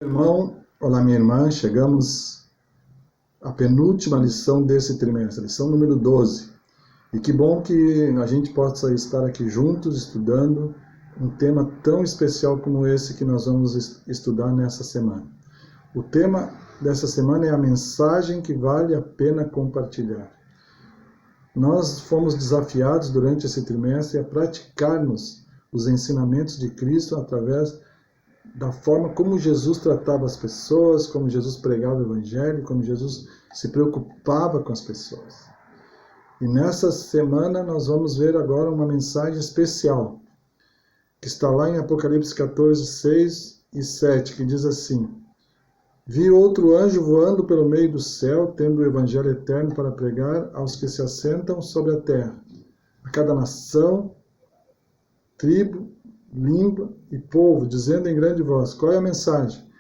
Irmão, olá minha irmã, chegamos à penúltima lição desse trimestre, lição número 12. E que bom que a gente possa estar aqui juntos estudando um tema tão especial como esse que nós vamos estudar nessa semana. O tema dessa semana é a mensagem que vale a pena compartilhar. Nós fomos desafiados durante esse trimestre a praticarmos os ensinamentos de Cristo através da forma como Jesus tratava as pessoas, como Jesus pregava o Evangelho, como Jesus se preocupava com as pessoas. E nessa semana nós vamos ver agora uma mensagem especial, que está lá em Apocalipse 14, 6 e 7, que diz assim: Vi outro anjo voando pelo meio do céu, tendo o Evangelho eterno para pregar aos que se assentam sobre a terra, a cada nação, tribo, língua e povo, dizendo em grande voz: qual é a mensagem?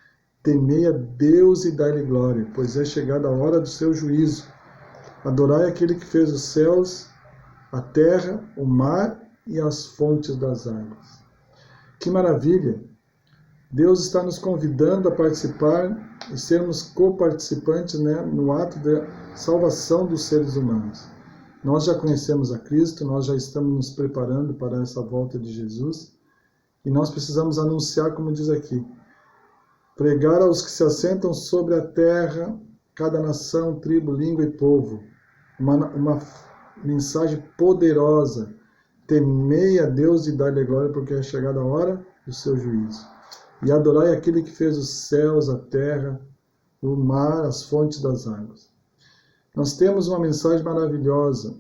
Temei a Deus e dai-lhe glória, pois é chegada a hora do seu juízo. Adorai aquele que fez os céus, a terra, o mar e as fontes das águas. Que maravilha! Deus está nos convidando a participar e sermos coparticipantes, no ato da salvação dos seres humanos. Nós já conhecemos a Cristo, nós já estamos nos preparando para essa volta de Jesus. E nós precisamos anunciar, como diz aqui, pregar aos que se assentam sobre a terra, cada nação, tribo, língua e povo. Uma mensagem poderosa. Temei a Deus e dai-lhe glória, porque é chegada a hora do seu juízo. E adorai aquele que fez os céus, a terra, o mar, as fontes das águas. Nós temos uma mensagem maravilhosa,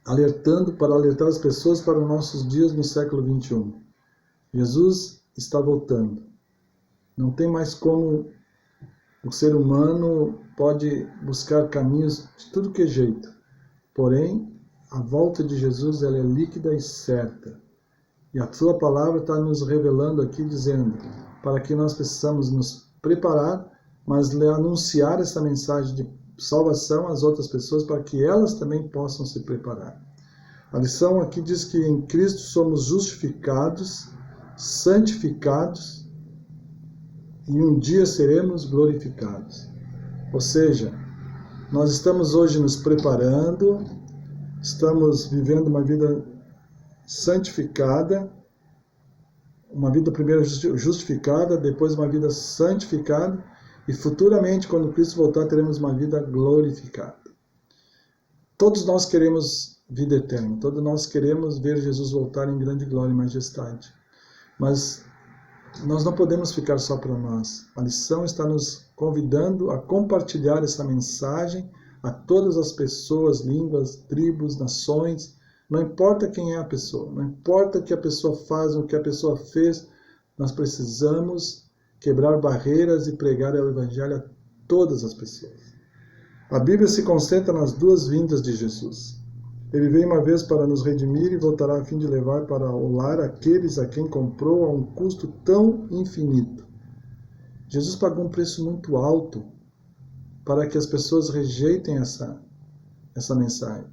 para alertar as pessoas para os nossos dias no século 21. Jesus está voltando. Não tem mais como o ser humano pode buscar caminhos de tudo que é jeito. Porém, a volta de Jesus ela é líquida e certa. E a sua palavra está nos revelando aqui, dizendo para que nós precisamos nos preparar, mas anunciar essa mensagem de salvação às outras pessoas para que elas também possam se preparar. A lição aqui diz que em Cristo somos justificados, santificados e um dia seremos glorificados. Ou seja, nós estamos hoje nos preparando, estamos vivendo uma vida santificada, uma vida primeiro justificada, depois uma vida santificada e futuramente, quando Cristo voltar, teremos uma vida glorificada. Todos nós queremos vida eterna, todos nós queremos ver Jesus voltar em grande glória e majestade. Mas nós não podemos ficar só para nós. A lição está nos convidando a compartilhar essa mensagem a todas as pessoas, línguas, tribos, nações. Não importa quem é a pessoa, não importa o que a pessoa faz, o que a pessoa fez, nós precisamos quebrar barreiras e pregar o Evangelho a todas as pessoas. A Bíblia se concentra nas duas vindas de Jesus. Ele veio uma vez para nos redimir e voltará a fim de levar para o lar aqueles a quem comprou a um custo tão infinito. Jesus pagou um preço muito alto para que as pessoas rejeitem essa mensagem.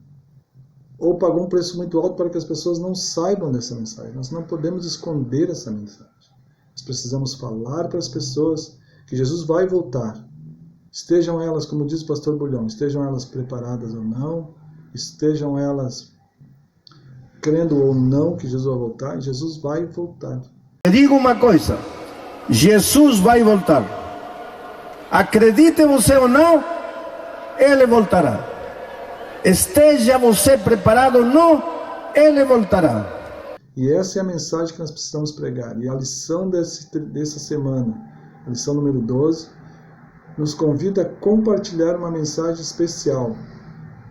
Ou pagou um preço muito alto para que as pessoas não saibam dessa mensagem. Nós não podemos esconder essa mensagem. Nós precisamos falar para as pessoas que Jesus vai voltar. Estejam elas, como diz o pastor Bulhão, estejam elas preparadas ou não, estejam elas crendo ou não que Jesus vai voltar, Jesus vai voltar. Eu digo uma coisa, Jesus vai voltar. Acredite você ou não, Ele voltará. Esteja você preparado ou não, Ele voltará. E essa é a mensagem que nós precisamos pregar. E a lição dessa semana, a lição número 12, nos convida a compartilhar uma mensagem especial.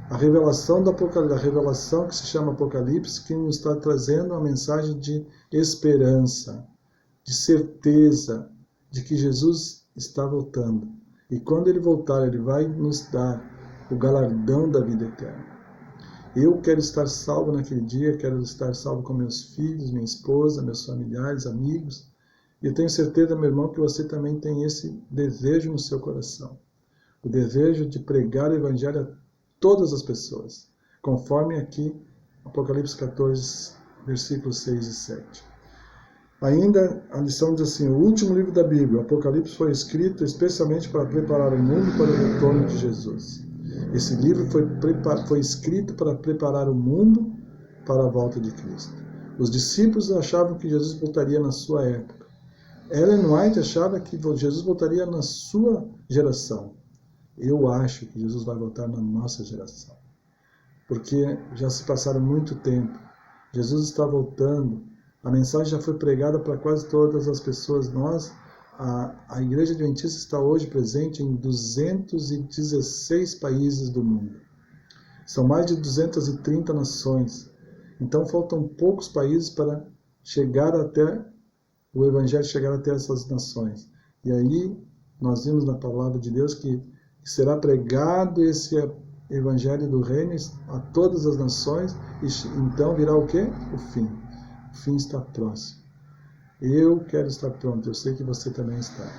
A revelação da revelação que se chama Apocalipse, que nos está trazendo uma mensagem de esperança, de certeza de que Jesus está voltando. E quando Ele voltar, Ele vai nos dar o galardão da vida eterna. Eu quero estar salvo naquele dia, quero estar salvo com meus filhos, minha esposa, meus familiares, amigos. E eu tenho certeza, meu irmão, que você também tem esse desejo no seu coração. O desejo de pregar o Evangelho a todas as pessoas, conforme aqui Apocalipse 14, versículos 6 e 7. Ainda a lição diz assim: o último livro da Bíblia, o Apocalipse, foi escrito especialmente para preparar o mundo para o retorno de Jesus. Esse livro foi escrito para preparar o mundo para a volta de Cristo. Os discípulos achavam que Jesus voltaria na sua época. Ellen White achava que Jesus voltaria na sua geração. Eu acho que Jesus vai voltar na nossa geração. Porque já se passaram muito tempo. Jesus está voltando. A mensagem já foi pregada para quase todas as pessoas. A Igreja Adventista está hoje presente em 216 países do mundo. São mais de 230 nações. Então faltam poucos países para chegar até o Evangelho, chegar até essas nações. E aí nós vimos na palavra de Deus que será pregado esse Evangelho do Reino a todas as nações, e então virá o quê? O fim. O fim está próximo. Eu quero estar pronto, eu sei que você também está.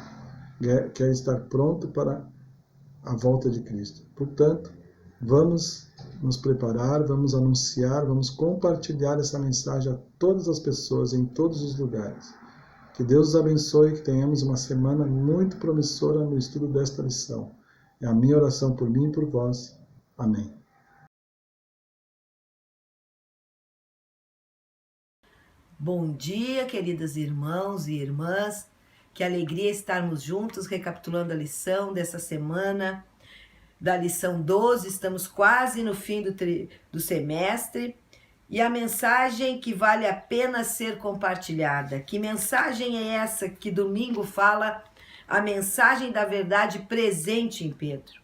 Quer estar pronto para a volta de Cristo. Portanto, vamos nos preparar, vamos anunciar, vamos compartilhar essa mensagem a todas as pessoas, em todos os lugares. Que Deus os abençoe, que tenhamos uma semana muito promissora no estudo desta lição. É a minha oração por mim e por vós. Amém. Bom dia, queridos irmãos e irmãs. Que alegria estarmos juntos recapitulando a lição dessa semana, da lição 12. Estamos quase no fim do semestre. E a mensagem que vale a pena ser compartilhada. Que mensagem é essa que domingo fala? A mensagem da verdade presente em Pedro,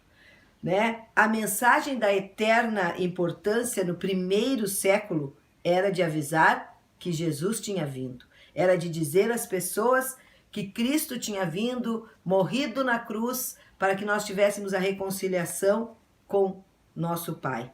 né? A mensagem da eterna importância no primeiro século era de avisar que Jesus tinha vindo. Era de dizer às pessoas que Cristo tinha vindo, morrido na cruz, para que nós tivéssemos a reconciliação com nosso Pai.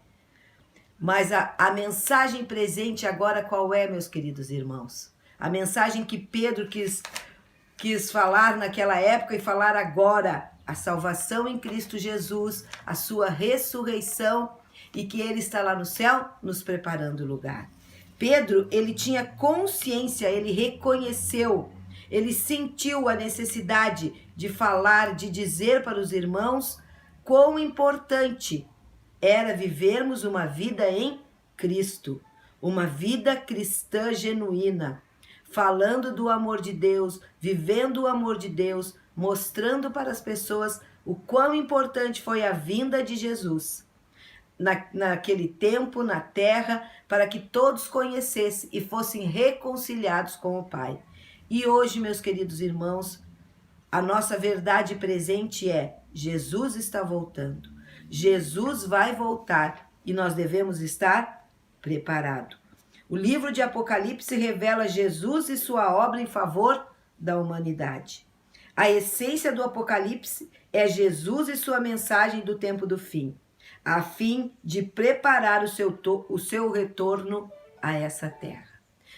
Mas a mensagem presente agora qual é, meus queridos irmãos? A mensagem que Pedro quis falar naquela época e falar agora: a salvação em Cristo Jesus, a sua ressurreição e que ele está lá no céu nos preparando o lugar. Pedro, ele tinha consciência, ele reconheceu, ele sentiu a necessidade de falar, de dizer para os irmãos quão importante era vivermos uma vida em Cristo, uma vida cristã genuína, falando do amor de Deus, vivendo o amor de Deus, mostrando para as pessoas o quão importante foi a vinda de Jesus naquele tempo, na terra, para que todos conhecessem e fossem reconciliados com o Pai. E hoje, meus queridos irmãos, a nossa verdade presente é: Jesus está voltando. Jesus vai voltar e nós devemos estar preparados. O livro de Apocalipse revela Jesus e sua obra em favor da humanidade. A essência do Apocalipse é Jesus e sua mensagem do tempo do fim, a fim de preparar o seu retorno a essa terra.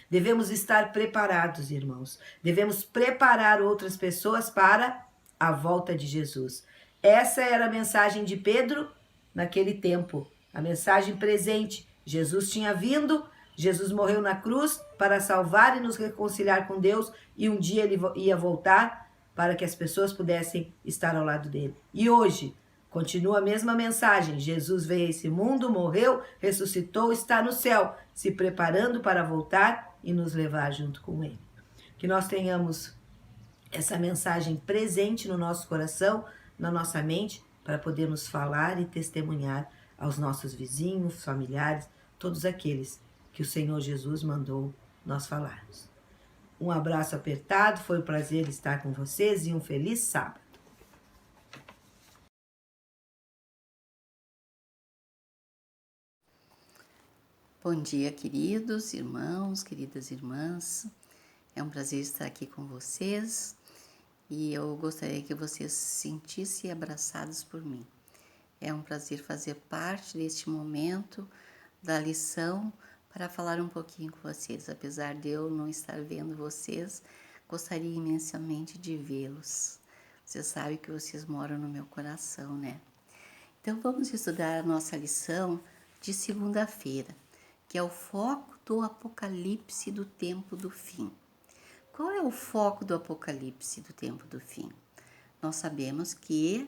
Devemos estar preparados, irmãos. Devemos preparar outras pessoas para a volta de Jesus. Essa era a mensagem de Pedro naquele tempo, a mensagem presente. Jesus tinha vindo, Jesus morreu na cruz para salvar e nos reconciliar com Deus, e um dia ele ia voltar para que as pessoas pudessem estar ao lado dele. E hoje continua a mesma mensagem. Jesus veio a esse mundo, morreu, ressuscitou, está no céu, se preparando para voltar e nos levar junto com ele. Que nós tenhamos essa mensagem presente no nosso coração, na nossa mente, para podermos falar e testemunhar aos nossos vizinhos, familiares, todos aqueles que o Senhor Jesus mandou nós falarmos. Um abraço apertado, foi um prazer estar com vocês e um feliz sábado. Bom dia, queridos irmãos, queridas irmãs. É um prazer estar aqui com vocês e eu gostaria que vocês se sentissem abraçados por mim. É um prazer fazer parte deste momento da lição para falar um pouquinho com vocês. Apesar de eu não estar vendo vocês, gostaria imensamente de vê-los. Vocês sabem que vocês moram no meu coração, né? Então vamos estudar a nossa lição de segunda-feira, que é o foco do Apocalipse do tempo do fim. Qual é o foco do Apocalipse do tempo do fim? Nós sabemos que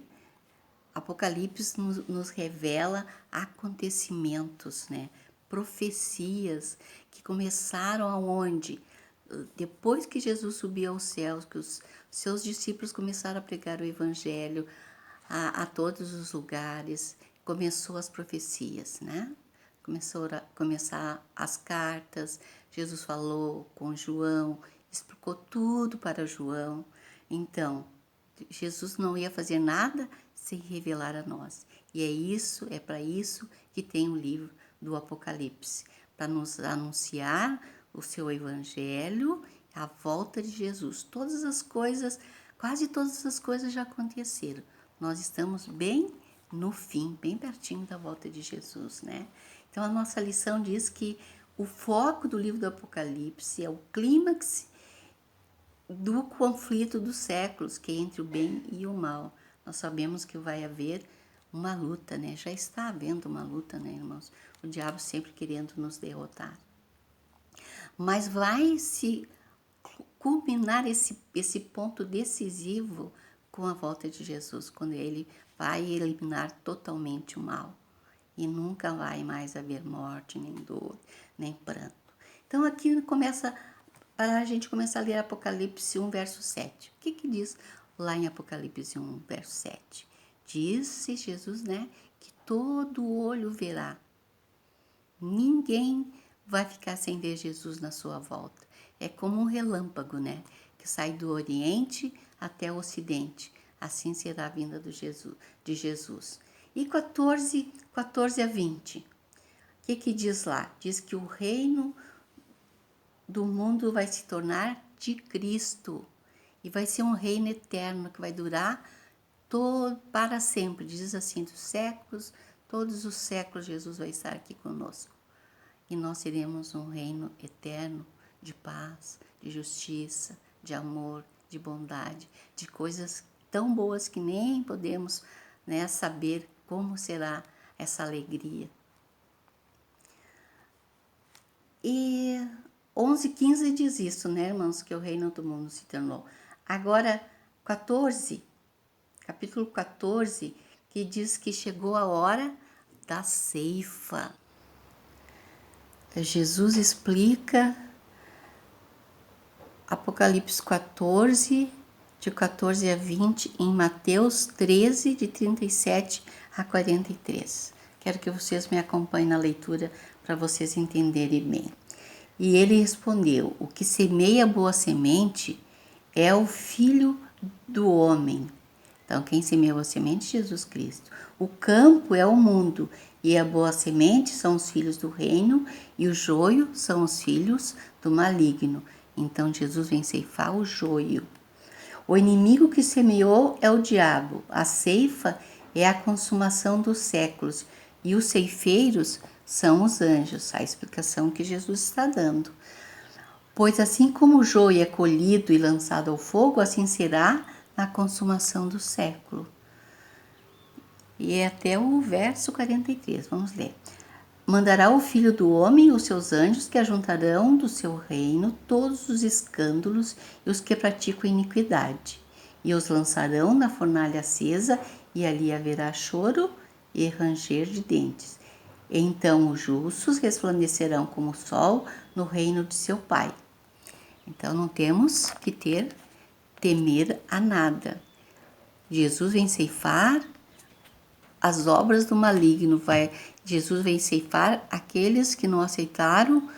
Apocalipse nos revela acontecimentos, né? Profecias que começaram aonde? Depois que Jesus subiu aos céus, que os seus discípulos começaram a pregar o evangelho a todos os lugares, começou as profecias, né? Começar as cartas, Jesus falou com João, explicou tudo para João. Então, Jesus não ia fazer nada sem revelar a nós. E é para isso que tem o livro do Apocalipse, para nos anunciar o seu evangelho, a volta de Jesus. Todas as coisas, quase todas as coisas já aconteceram. Nós estamos bem no fim, bem pertinho da volta de Jesus, né? Então a nossa lição diz que o foco do livro do Apocalipse é o clímax do conflito dos séculos, que é entre o bem e o mal. Nós sabemos que vai haver uma luta, né? Já está havendo uma luta, né, irmãos? O diabo sempre querendo nos derrotar. Mas vai se culminar esse ponto decisivo com a volta de Jesus, quando ele vai eliminar totalmente o mal. E nunca vai mais haver morte, nem dor, nem pranto. Então aqui começa, para a gente começar a ler Apocalipse 1, verso 7. O que diz lá em Apocalipse 1, verso 7? Disse Jesus, né, que todo olho verá. Ninguém vai ficar sem ver Jesus na sua volta. É como um relâmpago, né, que sai do Oriente até o Ocidente. Assim será a vinda de Jesus. E 14 a 20. O que diz lá? Diz que o reino do mundo vai se tornar de Cristo. E vai ser um reino eterno que vai durar para sempre. Diz assim, dos séculos, todos os séculos Jesus vai estar aqui conosco. E nós teremos um reino eterno de paz, de justiça, de amor, de bondade, de coisas tão boas que nem podemos, né, saber como será essa alegria. E 11:15 diz isso, né, irmãos, que o reino do mundo se tornou. Agora, capítulo 14, que diz que chegou a hora da ceifa. Jesus explica Apocalipse 14, de 14 a 20, em Mateus 13, de 37 a 43. Quero que vocês me acompanhem na leitura para vocês entenderem bem. E ele respondeu: o que semeia boa semente é o Filho do Homem. Então, quem semeia boa semente é Jesus Cristo. O campo é o mundo, e a boa semente são os filhos do reino, e o joio são os filhos do maligno. Então, Jesus vem ceifar o joio. O inimigo que semeou é o diabo. A ceifa é a consumação dos séculos, e os ceifeiros são os anjos. A explicação que Jesus está dando. Pois assim como o joio é colhido e lançado ao fogo, assim será na consumação do século. E é até o verso 43, vamos ler. Mandará o Filho do Homem os seus anjos, que ajuntarão do seu reino todos os escândalos e os que praticam iniquidade, e os lançarão na fornalha acesa, e ali haverá choro e ranger de dentes. Então os justos resplandecerão como o sol no reino de seu Pai. Então não temos que temer a nada. Jesus vem ceifar as obras do maligno. Jesus vem ceifar aqueles que não aceitaram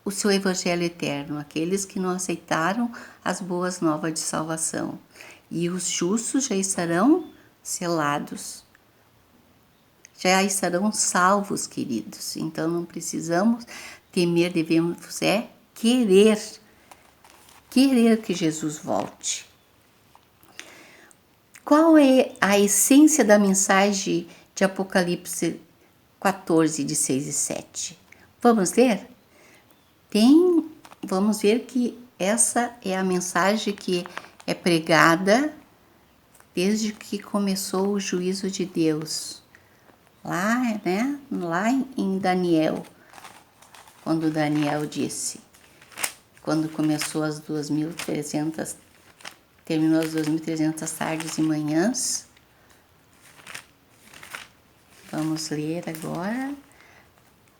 o seu evangelho eterno, aqueles que não aceitaram as boas novas de salvação. E os justos já estarão selados, já estarão salvos, queridos. Então não precisamos temer, devemos querer que Jesus volte. Qual é a essência da mensagem de Apocalipse 14, de 6 e 7? Vamos ler? Vamos ver que essa é a mensagem que é pregada desde que começou o juízo de Deus. Lá, né? Lá em Daniel, quando Daniel disse: quando começou as 2.300, terminou as 2.300 tardes e manhãs. Vamos ler agora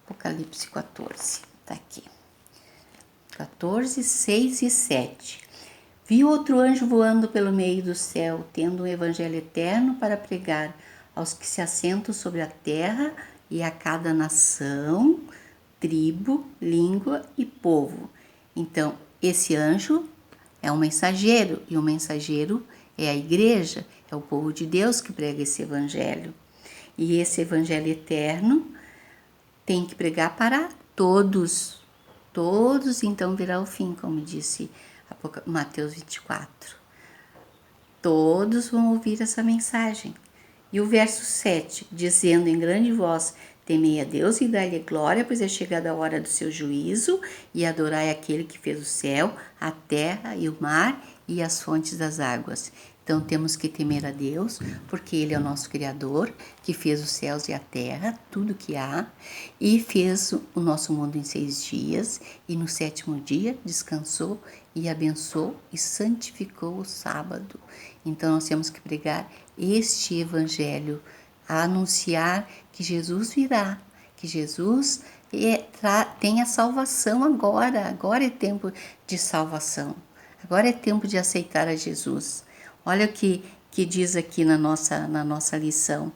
Apocalipse 14, tá aqui. 14, 6 e 7. Vi outro anjo voando pelo meio do céu, tendo um evangelho eterno para pregar aos que se assentam sobre a terra e a cada nação, tribo, língua e povo. Então, esse anjo é um mensageiro, e o mensageiro é a igreja, é o povo de Deus que prega esse evangelho. E esse evangelho eterno tem que pregar para todos. Todos então virá o fim, como disse Mateus 24. Todos vão ouvir essa mensagem. E o verso 7, dizendo em grande voz: temei a Deus e dai-lhe glória, pois é chegada a hora do seu juízo, e adorai aquele que fez o céu, a terra e o mar e as fontes das águas. Então temos que temer a Deus, porque Ele é o nosso Criador, que fez os céus e a terra, tudo que há, e fez o nosso mundo em 6 dias, e no 7º dia descansou e abençoou e santificou o sábado. Então nós temos que pregar este evangelho, a anunciar que Jesus virá, que Jesus tem a salvação agora é tempo de salvação, agora é tempo de aceitar a Jesus. Olha o que diz aqui na nossa lição.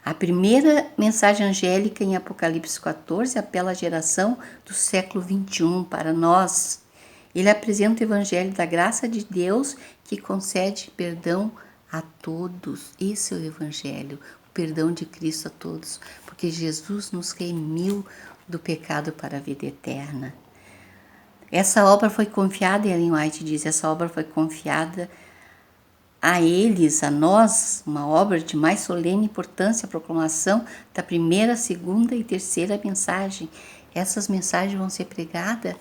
A primeira mensagem angélica em Apocalipse 14 apela à geração do século 21 para nós. Ele apresenta o evangelho da graça de Deus que concede perdão a todos. Esse é o evangelho, o perdão de Cristo a todos, porque Jesus nos remiu do pecado para a vida eterna. Essa obra foi confiada, Ellen White diz, essa obra foi confiada a eles, a nós, uma obra de mais solene importância, a proclamação da primeira, segunda e terceira mensagem. Essas mensagens vão ser pregadas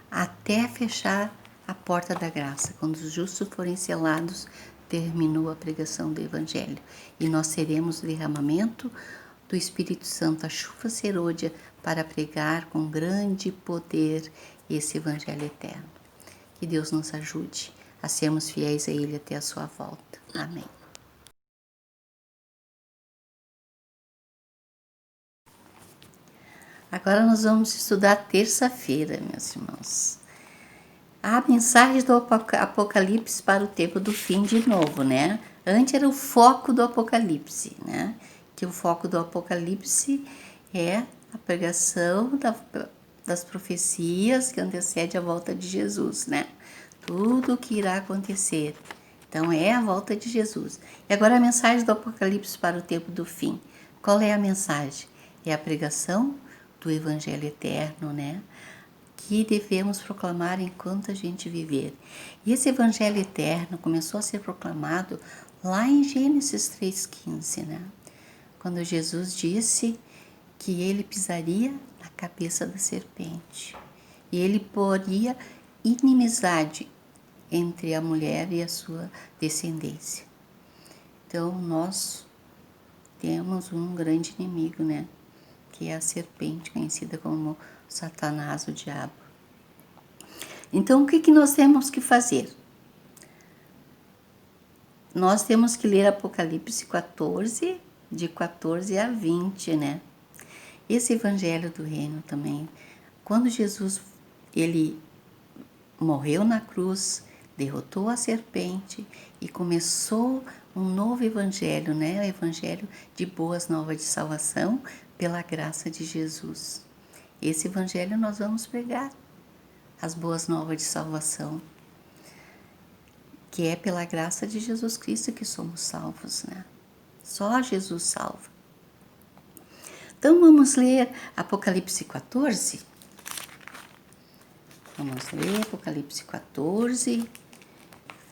até fechar a porta da graça. Quando os justos forem selados, terminou a pregação do Evangelho. E nós teremos o derramamento do Espírito Santo, a chuva serôdia, para pregar com grande poder esse Evangelho eterno. Que Deus nos ajude a sermos fiéis a Ele até a sua volta. Amém. Agora nós vamos estudar terça-feira, meus irmãos. A mensagem do Apocalipse para o tempo do fim de novo, né? Antes era o foco do Apocalipse, né? Que o foco do Apocalipse é a pregação das profecias que antecede a volta de Jesus, né? Tudo o que irá acontecer. Então é a volta de Jesus. E agora a mensagem do Apocalipse para o tempo do fim. Qual é a mensagem? É a pregação do Evangelho eterno, né? Que devemos proclamar enquanto a gente viver. E esse Evangelho eterno começou a ser proclamado lá em Gênesis 3,15, né? Quando Jesus disse que ele pisaria na cabeça da serpente. E ele poria inimizade entre a mulher e a sua descendência. Então, nós temos um grande inimigo, né? Que é a serpente, conhecida como Satanás, o diabo. Então, o que nós temos que fazer? Nós temos que ler Apocalipse 14, de 14 a 20, né? Esse evangelho do reino também. Quando Jesus, ele morreu na cruz, derrotou a serpente e começou um novo evangelho, né? O evangelho de boas novas de salvação pela graça de Jesus. Esse evangelho nós vamos pregar, as boas novas de salvação, que é pela graça de Jesus Cristo que somos salvos, né? Só Jesus salva. Então vamos ler Apocalipse 14. Vamos ler Apocalipse 14,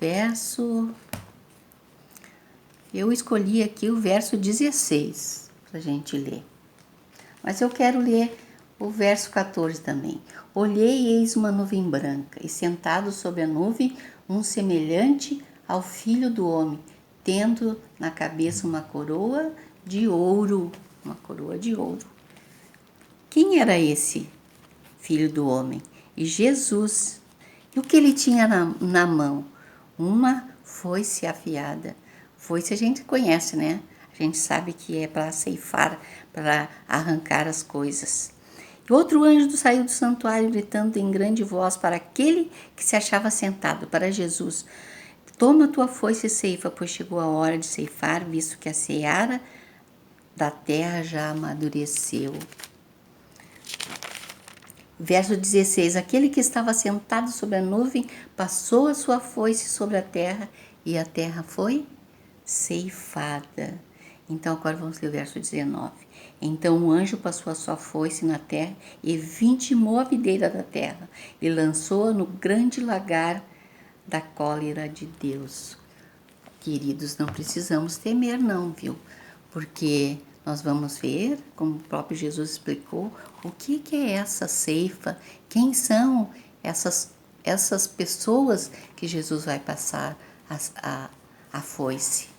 verso... Eu escolhi aqui o verso 16 para a gente ler. Mas eu quero ler o verso 14 também. Olhei e eis uma nuvem branca, e sentado sobre a nuvem, um semelhante ao Filho do Homem, tendo na cabeça uma coroa de ouro. Uma coroa de ouro. Quem era esse Filho do Homem? e Jesus. E o que ele tinha na mão? Uma foice afiada. Foice a gente conhece, né? A gente sabe que é para ceifar, para arrancar as coisas. E outro anjo saiu do santuário gritando em grande voz para aquele que se achava sentado, para Jesus: toma tua foice e ceifa, pois chegou a hora de ceifar, visto que a seara da terra já amadureceu. Verso 16: aquele que estava sentado sobre a nuvem passou a sua foice sobre a terra, e a terra foi ceifada. Então agora vamos ler o verso 19. Então o anjo passou a sua foice na terra e vitimou a videira da terra e lançou-a no grande lagar da cólera de Deus. Queridos, não precisamos temer não, viu? Porque nós vamos ver, como o próprio Jesus explicou, o que é essa ceifa, quem são essas pessoas que Jesus vai passar a foice.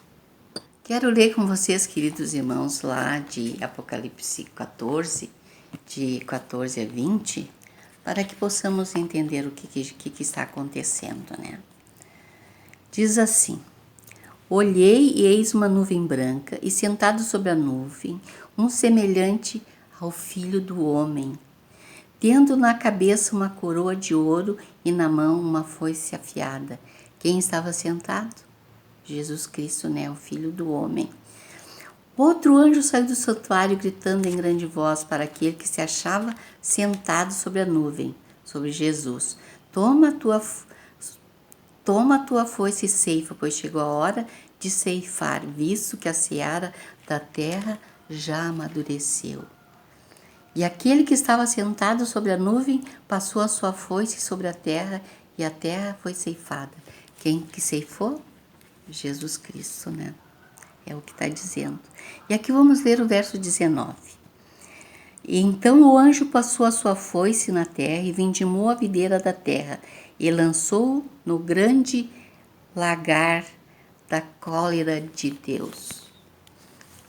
Quero ler com vocês, queridos irmãos, lá de Apocalipse 14, de 14 a 20, para que possamos entender o que está acontecendo, né? Diz assim: olhei e eis uma nuvem branca, e sentado sobre a nuvem, um semelhante ao Filho do Homem, tendo na cabeça uma coroa de ouro e na mão uma foice afiada. Quem estava sentado? Jesus Cristo, né, o Filho do Homem. Outro anjo saiu do santuário gritando em grande voz para aquele que se achava sentado sobre a nuvem, sobre Jesus: toma a tua foice e ceifa, pois chegou a hora de ceifar, visto que a seara da terra já amadureceu. E aquele que estava sentado sobre a nuvem passou a sua foice sobre a terra, e a terra foi ceifada. Quem que ceifou? Jesus Cristo, né? É o que está dizendo. E aqui vamos ler o verso 19. E então o anjo passou a sua foice na terra e vindimou a videira da terra e lançou no grande lagar da cólera de Deus.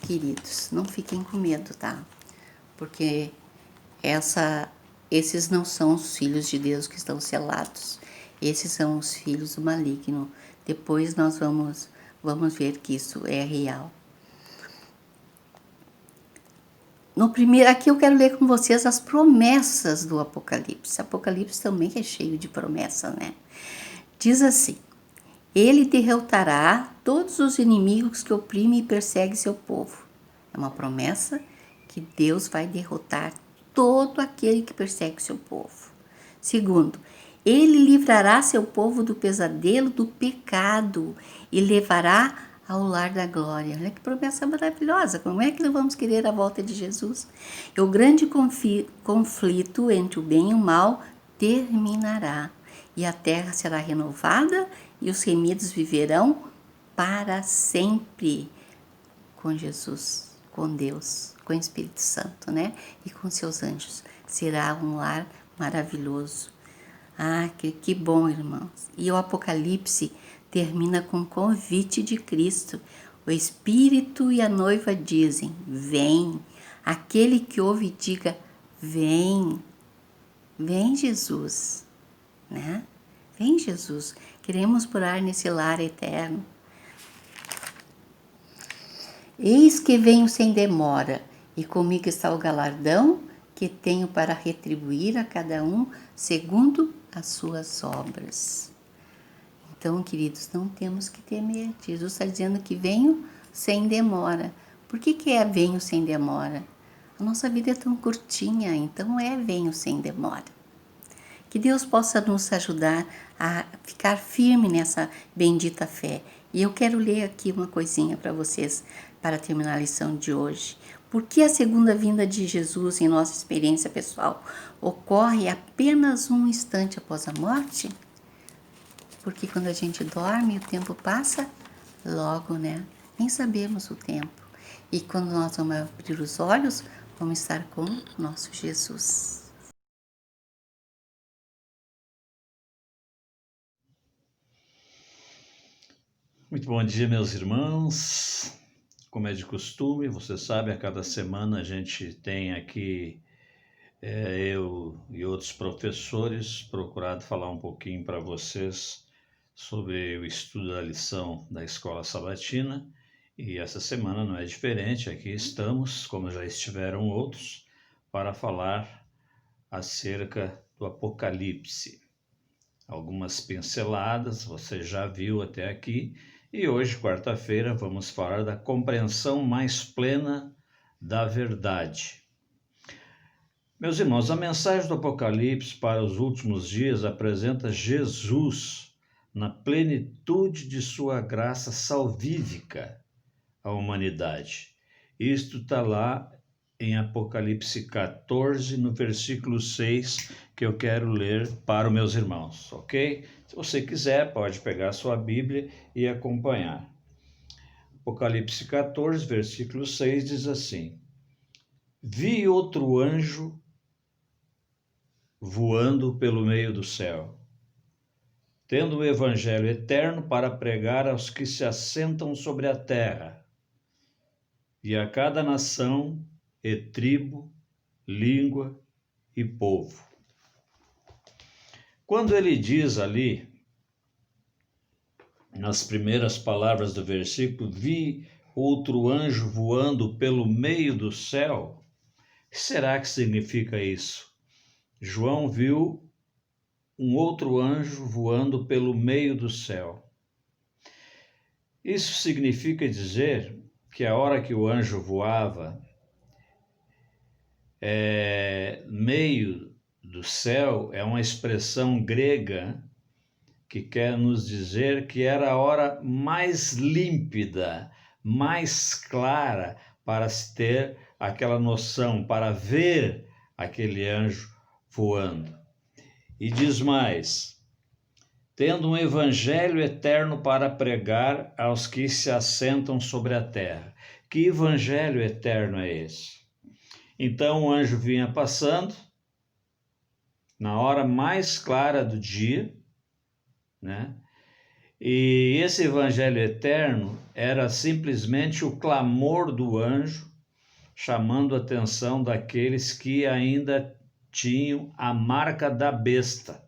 Queridos, não fiquem com medo, tá? Porque esses não são os filhos de Deus que estão selados. Esses são os filhos do maligno. Depois nós vamos ver que isso é real. Aqui eu quero ler com vocês as promessas do Apocalipse. Apocalipse também é cheio de promessas, né? Diz assim: ele derrotará todos os inimigos que oprimem e perseguem seu povo. É uma promessa que Deus vai derrotar todo aquele que persegue seu povo. Segundo, ele livrará seu povo do pesadelo do pecado e levará ao lar da glória. Olha que promessa maravilhosa. Como é que nós vamos querer a volta de Jesus? E o grande conflito entre o bem e o mal terminará. E a terra será renovada e os remidos viverão para sempre com Jesus, com Deus, com o Espírito Santo, né? E com seus anjos. Será um lar maravilhoso. Ah, que bom, irmãos. E o Apocalipse termina com o convite de Cristo. O Espírito e a noiva dizem: vem. Aquele que ouve diga: vem. Vem, Jesus, né? Vem, Jesus. Queremos morar nesse lar eterno. Eis que venho sem demora, e comigo está o galardão que tenho para retribuir a cada um segundo as suas obras. Então, queridos, não temos que temer. Jesus está dizendo que venho sem demora. Por que é venho sem demora? A nossa vida é tão curtinha, então venho sem demora. Que Deus possa nos ajudar a ficar firme nessa bendita fé. E eu quero ler aqui uma coisinha para vocês, para terminar a lição de hoje. Por que a segunda vinda de Jesus, em nossa experiência pessoal, ocorre apenas um instante após a morte? Porque quando a gente dorme, o tempo passa logo, né? Nem sabemos o tempo. E quando nós vamos abrir os olhos, vamos estar com nosso Jesus. Muito bom dia, meus irmãos. Como é de costume, você sabe, a cada semana a gente tem aqui eu e outros professores procurado falar um pouquinho para vocês sobre o estudo da lição da Escola Sabatina, e essa semana não é diferente. Aqui estamos, como já estiveram outros, para falar acerca do Apocalipse. Algumas pinceladas você já viu até aqui, e hoje, quarta-feira, vamos falar da compreensão mais plena da verdade. Meus irmãos, a mensagem do Apocalipse para os últimos dias apresenta Jesus na plenitude de sua graça salvífica à humanidade. Isto está lá em Apocalipse 14, no versículo 6, que eu quero ler para os meus irmãos, ok? Se você quiser, pode pegar a sua Bíblia e acompanhar. Apocalipse 14, versículo 6 diz assim: Vi outro anjo voando pelo meio do céu, tendo o evangelho eterno para pregar aos que se assentam sobre a terra, e a cada nação, e tribo, língua e povo. Quando ele diz ali, nas primeiras palavras do versículo, vi outro anjo voando pelo meio do céu, o que será que significa isso? João viu um outro anjo voando pelo meio do céu. Isso significa dizer que a hora que o anjo voava, meio do céu é uma expressão grega que quer nos dizer que era a hora mais límpida, mais clara para se ter aquela noção, para ver aquele anjo voando. E diz mais: tendo um evangelho eterno para pregar aos que se assentam sobre a terra. Que evangelho eterno é esse? Então o anjo vinha passando na hora mais clara do dia, né? E esse evangelho eterno era simplesmente o clamor do anjo, chamando a atenção daqueles que ainda tinham a marca da besta.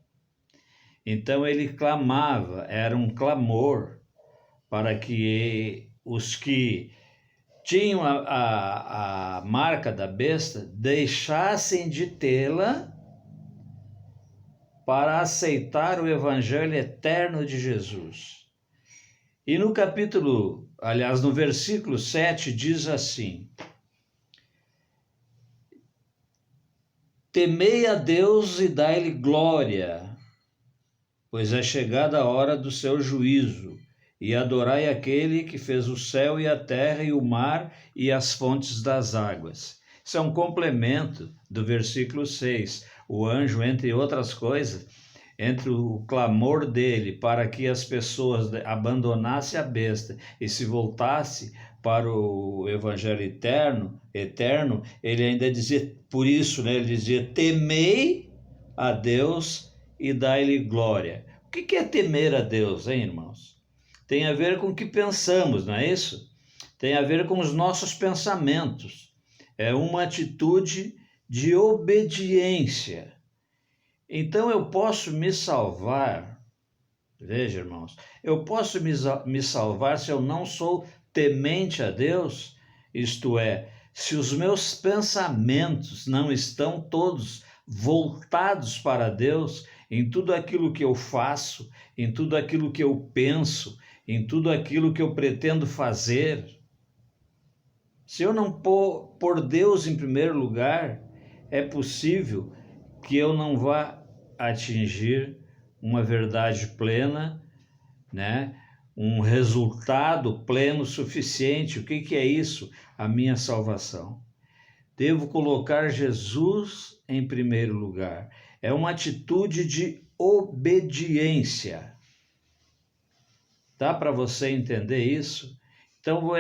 Então ele clamava, era um clamor para que os que tinham a marca da besta deixassem de tê-la para aceitar o evangelho eterno de Jesus. E no no versículo 7 diz assim: temei a Deus e dai-lhe glória, pois é chegada a hora do seu juízo, e adorai aquele que fez o céu e a terra e o mar e as fontes das águas. Isso é um complemento do versículo 6. O anjo, entre outras coisas, entre o clamor dele para que as pessoas abandonassem a besta e se voltassem para o evangelho eterno, ele ainda dizia, por isso, né, ele dizia, temei a Deus e dai-lhe glória. O que é temer a Deus, hein, irmãos? Tem a ver com o que pensamos, não é isso? Tem a ver com os nossos pensamentos. É uma atitude de obediência. Então eu posso me salvar, veja, irmãos, eu posso me salvar se eu não sou temente a Deus, isto é, se os meus pensamentos não estão todos voltados para Deus, em tudo aquilo que eu faço, em tudo aquilo que eu penso, em tudo aquilo que eu pretendo fazer. Se eu não pôr Deus em primeiro lugar, é possível que eu não vá atingir uma verdade plena, né? Um resultado pleno suficiente. O que é isso? A minha salvação. Devo colocar Jesus em primeiro lugar. É uma atitude de obediência. Dá para você entender isso? Então,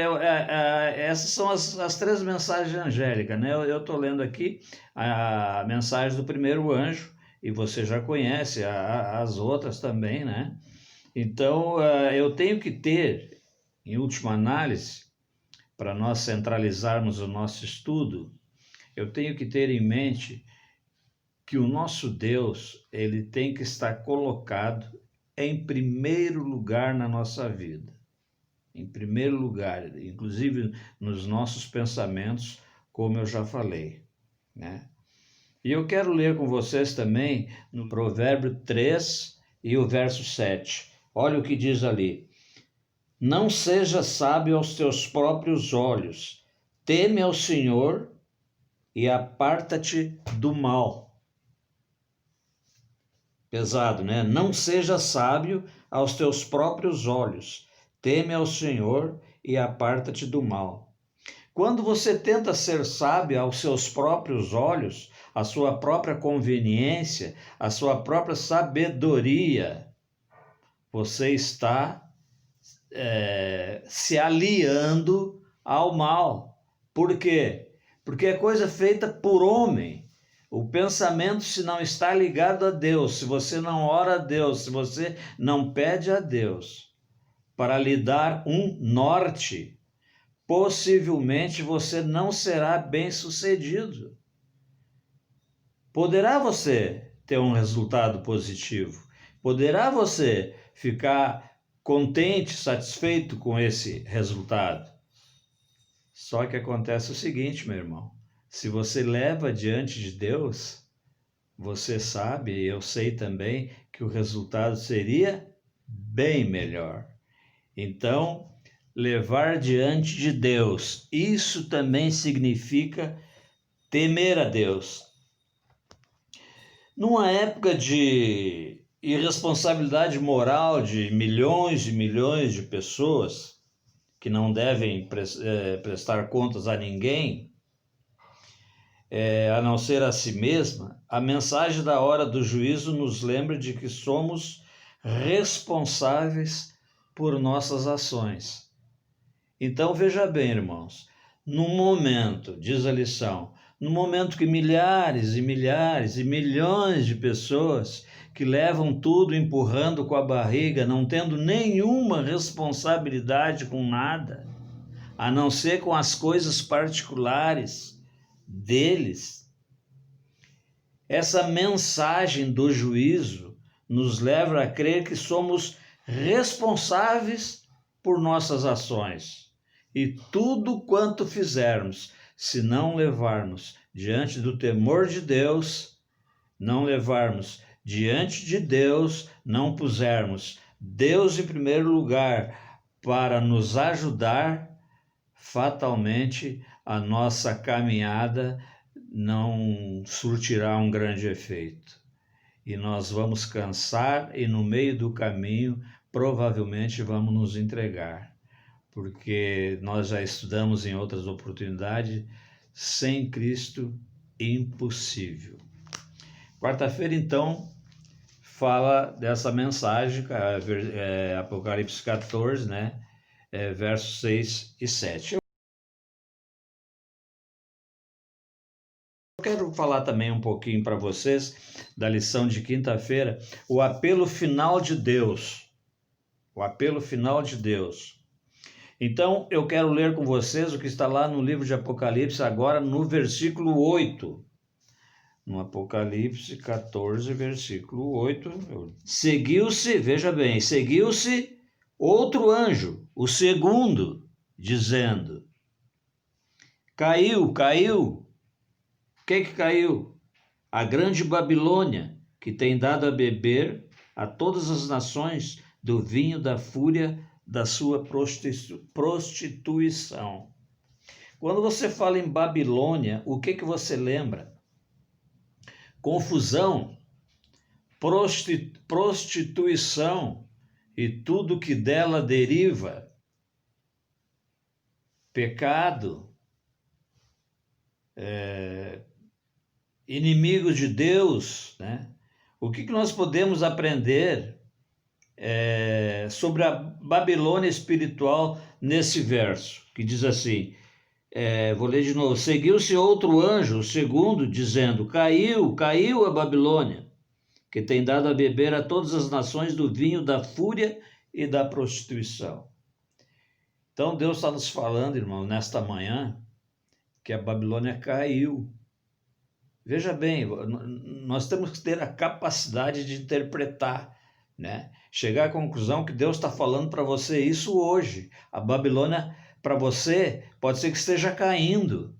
essas são as três mensagens angélicas, né? Eu estou lendo aqui a mensagem do primeiro anjo, e você já conhece as outras também, né? Então, eu tenho que ter, em última análise, para nós centralizarmos o nosso estudo, eu tenho que ter em mente que o nosso Deus, ele tem que estar colocado em primeiro lugar na nossa vida. Em primeiro lugar, inclusive nos nossos pensamentos, como eu já falei, né? E eu quero ler com vocês também no Provérbio 3 e o verso 7. Olha o que diz ali. Não seja sábio aos teus próprios olhos, teme ao Senhor e aparta-te do mal. Pesado, né? Não seja sábio aos teus próprios olhos, teme ao Senhor e aparta-te do mal. Quando você tenta ser sábio aos seus próprios olhos, a sua própria conveniência, a sua própria sabedoria, você está se aliando ao mal. Por quê? Porque é coisa feita por homem. O pensamento, se não está ligado a Deus, se você não ora a Deus, se você não pede a Deus para lhe dar um norte, possivelmente você não será bem-sucedido. Poderá você ter um resultado positivo, poderá você ficar contente, satisfeito com esse resultado. Só que acontece o seguinte, meu irmão, se você leva diante de Deus, você sabe, e eu sei também, que o resultado seria bem melhor. Então, levar diante de Deus, isso também significa temer a Deus. Numa época de irresponsabilidade moral de milhões e milhões de pessoas que não devem prestar contas a ninguém, a não ser a si mesma, a mensagem da hora do juízo nos lembra de que somos responsáveis por nossas ações. Então veja bem, irmãos, no momento, diz a lição, no momento que milhares e milhares e milhões de pessoas que levam tudo empurrando com a barriga, não tendo nenhuma responsabilidade com nada, a não ser com as coisas particulares deles, essa mensagem do juízo nos leva a crer que somos responsáveis por nossas ações. E tudo quanto fizermos, se não levarmos diante do temor de Deus, não levarmos diante de Deus, não pusermos Deus em primeiro lugar para nos ajudar, fatalmente a nossa caminhada não surtirá um grande efeito. E nós vamos cansar e no meio do caminho provavelmente vamos nos entregar, porque nós já estudamos em outras oportunidades, sem Cristo, impossível. Quarta-feira, então, fala dessa mensagem, Apocalipse 14, né? Versos 6 e 7. Eu quero falar também um pouquinho para vocês da lição de quinta-feira, o apelo final de Deus. O apelo final de Deus. Então, eu quero ler com vocês o que está lá no livro de Apocalipse, agora no versículo 8. No Apocalipse 14, versículo 8. Seguiu-se, veja bem, seguiu-se outro anjo, o segundo, dizendo: Caiu, caiu. O que caiu? A grande Babilônia, que tem dado a beber a todas as nações do vinho da fúria da sua prostituição. Quando você fala em Babilônia, o que você lembra? Confusão, prostituição e tudo que dela deriva, pecado, inimigos de Deus, né? O que nós podemos aprender sobre a Babilônia espiritual nesse verso, que diz assim, vou ler de novo: seguiu-se outro anjo, o segundo, dizendo: caiu, caiu a Babilônia, que tem dado a beber a todas as nações do vinho da fúria e da prostituição. Então Deus está nos falando, irmão, nesta manhã, que a Babilônia caiu. Veja bem, nós temos que ter a capacidade de interpretar, né? Chegar à conclusão que Deus está falando para você isso hoje. A Babilônia, para você, pode ser que esteja caindo.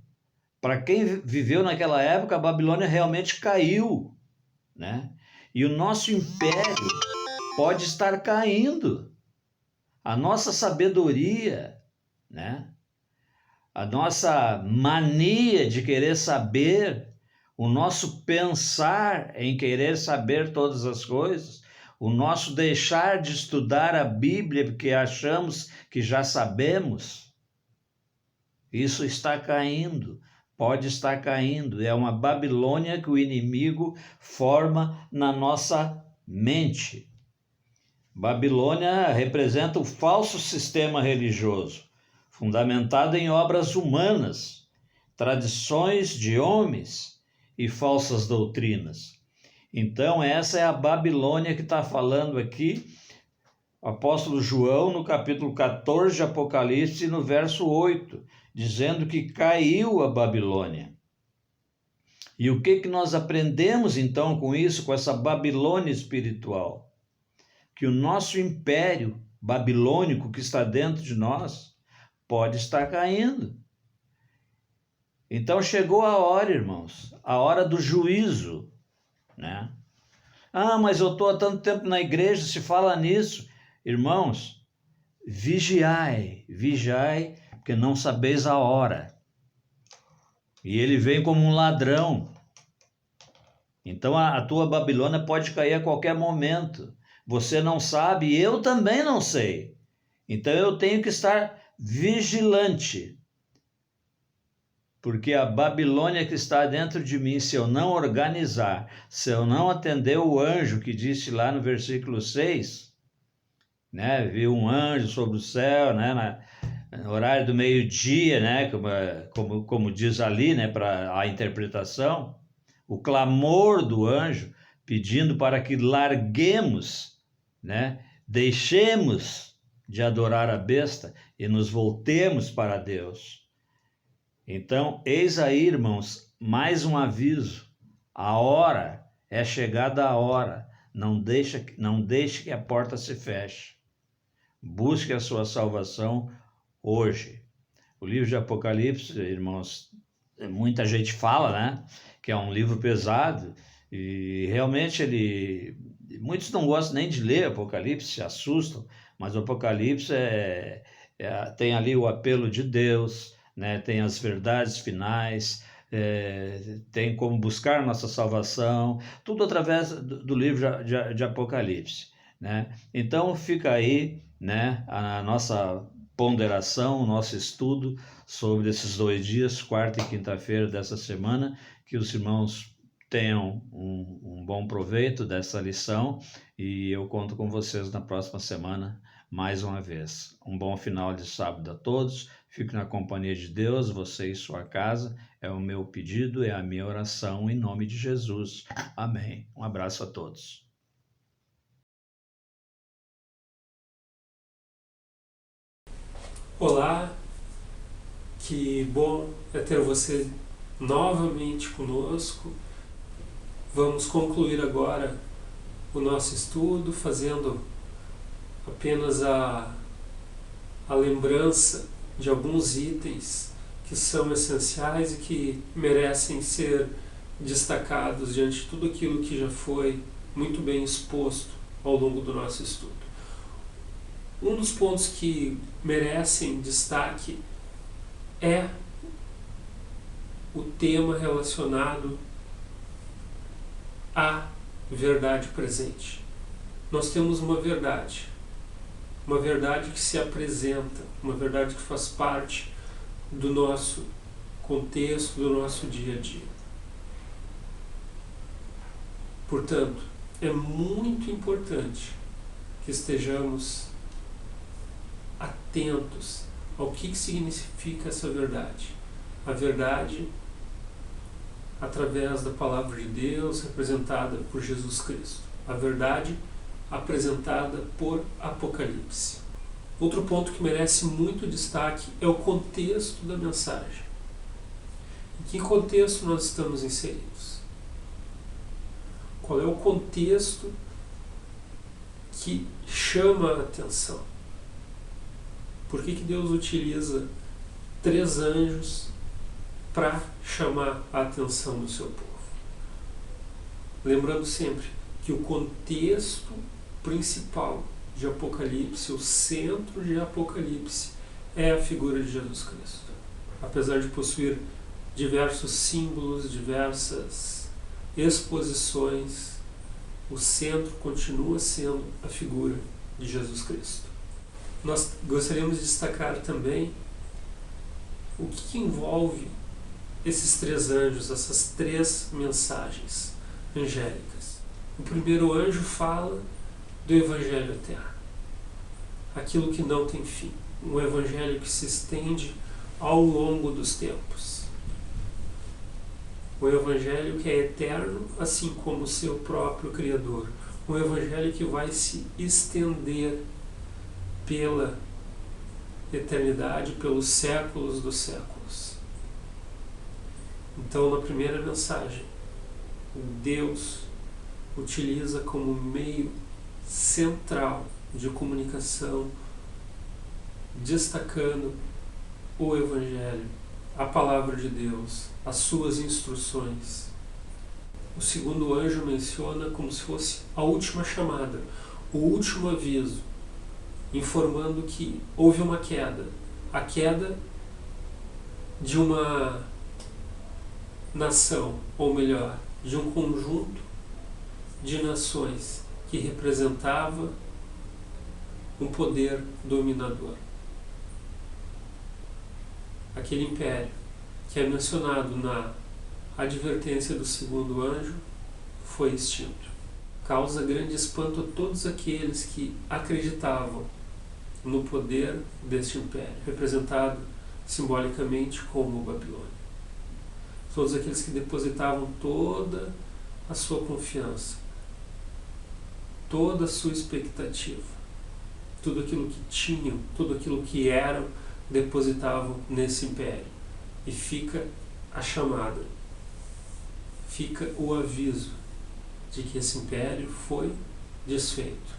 Para quem viveu naquela época, a Babilônia realmente caiu, né? E o nosso império pode estar caindo. A nossa sabedoria, né? A nossa mania de querer saber, o nosso pensar em querer saber todas as coisas, o nosso deixar de estudar a Bíblia porque achamos que já sabemos, isso está caindo, pode estar caindo. É uma Babilônia que o inimigo forma na nossa mente. Babilônia representa o falso sistema religioso, fundamentado em obras humanas, tradições de homens e falsas doutrinas. Então, essa é a Babilônia que está falando aqui, o apóstolo João, no capítulo 14 de Apocalipse, no verso 8, dizendo que caiu a Babilônia. E o que nós aprendemos então com isso, com essa Babilônia espiritual? Que o nosso império babilônico que está dentro de nós pode estar caindo. Então chegou a hora, irmãos, a hora do juízo, né? Ah, mas eu estou há tanto tempo na igreja, se fala nisso. Irmãos, vigiai, porque não sabeis a hora. E ele vem como um ladrão. Então a tua Babilônia pode cair a qualquer momento. Você não sabe, eu também não sei. Então eu tenho que estar vigilante. Porque a Babilônia que está dentro de mim, se eu não organizar, se eu não atender o anjo que disse lá no versículo 6, né, viu um anjo sobre o céu, né, no horário do meio-dia, né, como diz ali, né, para a interpretação, o clamor do anjo pedindo para que larguemos, né, deixemos de adorar a besta e nos voltemos para Deus. Então, eis aí, irmãos, mais um aviso. A hora é chegada a hora. Não deixe que a porta se feche. Busque a sua salvação hoje. O livro de Apocalipse, irmãos, muita gente fala, né, que é um livro pesado, e realmente muitos não gostam nem de ler Apocalipse, se assustam, mas o Apocalipse tem ali o apelo de Deus, né, tem as verdades finais, tem como buscar nossa salvação, tudo através do livro de Apocalipse, né? Então fica aí, né, a nossa ponderação, o nosso estudo sobre esses 2 dias, quarta e quinta-feira dessa semana, que os irmãos tenham um bom proveito dessa lição e eu conto com vocês na próxima semana mais uma vez. Um bom final de sábado a todos, fique na companhia de Deus, você e sua casa, é o meu pedido, é a minha oração em nome de Jesus. Amém. Um abraço a todos. Olá, que bom é ter você novamente conosco. Vamos concluir agora o nosso estudo fazendo apenas a lembrança de alguns itens que são essenciais e que merecem ser destacados diante de tudo aquilo que já foi muito bem exposto ao longo do nosso estudo. Um dos pontos que merecem destaque é o tema relacionado à verdade presente. Nós temos uma verdade que se apresenta, uma verdade que faz parte do nosso contexto, do nosso dia a dia. Portanto, é muito importante que estejamos atentos ao que significa essa verdade. A verdade através da palavra de Deus, representada por Jesus Cristo. A verdade apresentada por Apocalipse. Outro ponto que merece muito destaque é o contexto da mensagem. Em que contexto nós estamos inseridos? Qual é o contexto que chama a atenção? Por que Deus utiliza 3 anjos para chamar a atenção do seu povo? Lembrando sempre que o contexto principal de Apocalipse, o centro de Apocalipse, é a figura de Jesus Cristo. Apesar de possuir diversos símbolos, diversas exposições, o centro continua sendo a figura de Jesus Cristo. Nós gostaríamos de destacar também o que envolve esses 3 anjos, essas 3 mensagens angélicas. O primeiro anjo fala do Evangelho eterno, aquilo que não tem fim, um Evangelho que se estende ao longo dos tempos. O Evangelho que é eterno, assim como o seu próprio Criador. Um Evangelho que vai se estender pela eternidade, pelos séculos dos séculos. Então, na primeira mensagem, Deus utiliza como meio central de comunicação, destacando o Evangelho, a palavra de Deus, as suas instruções. O segundo anjo menciona como se fosse a última chamada, o último aviso, informando que houve uma queda, a queda de uma nação, ou melhor, de um conjunto de nações que representava um poder dominador. Aquele império que é mencionado na advertência do segundo anjo foi extinto. Causa grande espanto a todos aqueles que acreditavam no poder deste império, representado simbolicamente como Babilônia. Todos aqueles que depositavam toda a sua confiança, toda a sua expectativa, tudo aquilo que tinham, tudo aquilo que eram, depositavam nesse império. E fica a chamada, fica o aviso de que esse império foi desfeito.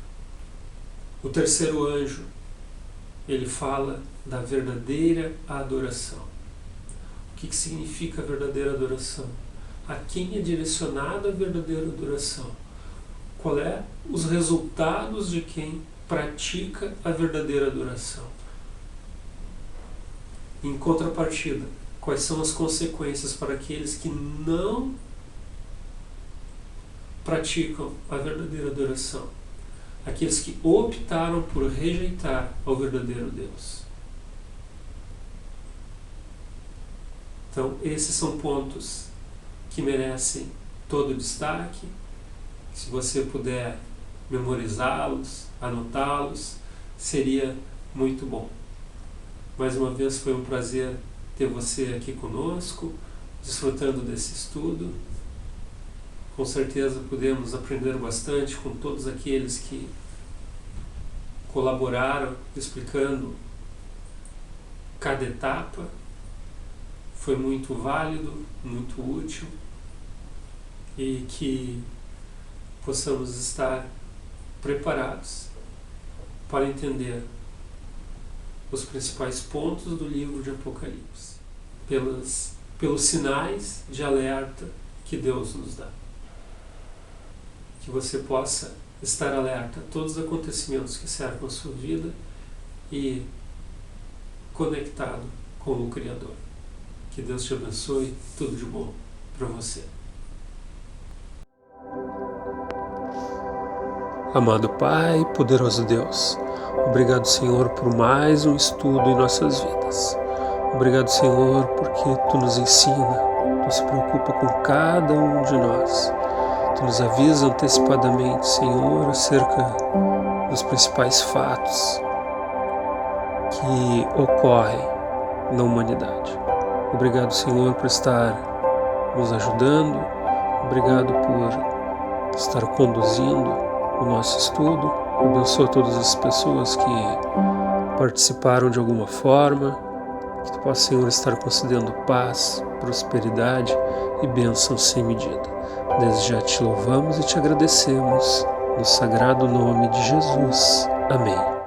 O terceiro anjo, ele fala da verdadeira adoração. O que significa a verdadeira adoração? A quem é direcionada a verdadeira adoração? Qual é os resultados de quem pratica a verdadeira adoração? Em contrapartida, quais são as consequências para aqueles que não praticam a verdadeira adoração? Aqueles que optaram por rejeitar o verdadeiro Deus. Então, esses são pontos que merecem todo o destaque. Se você puder memorizá-los, anotá-los, seria muito bom. Mais uma vez foi um prazer ter você aqui conosco, desfrutando desse estudo. Com certeza podemos aprender bastante com todos aqueles que colaboraram explicando cada etapa. Foi muito válido, muito útil, e que possamos estar preparados para entender os principais pontos do livro de Apocalipse, pelos sinais de alerta que Deus nos dá. Que você possa estar alerta a todos os acontecimentos que cercam a sua vida e conectado com o Criador. Que Deus te abençoe, tudo de bom para você. Amado Pai, poderoso Deus, obrigado, Senhor, por mais um estudo em nossas vidas. Obrigado, Senhor, porque Tu nos ensina, Tu se preocupa com cada um de nós. Tu nos avisa antecipadamente, Senhor, acerca dos principais fatos que ocorrem na humanidade. Obrigado, Senhor, por estar nos ajudando. Obrigado por estar conduzindo o nosso estudo. Abençoa todas as pessoas que participaram de alguma forma, Que Tu possa, Senhor, estar concedendo paz, prosperidade e bênção sem medida. Desde já Te louvamos e Te agradecemos, no sagrado nome de Jesus. Amém.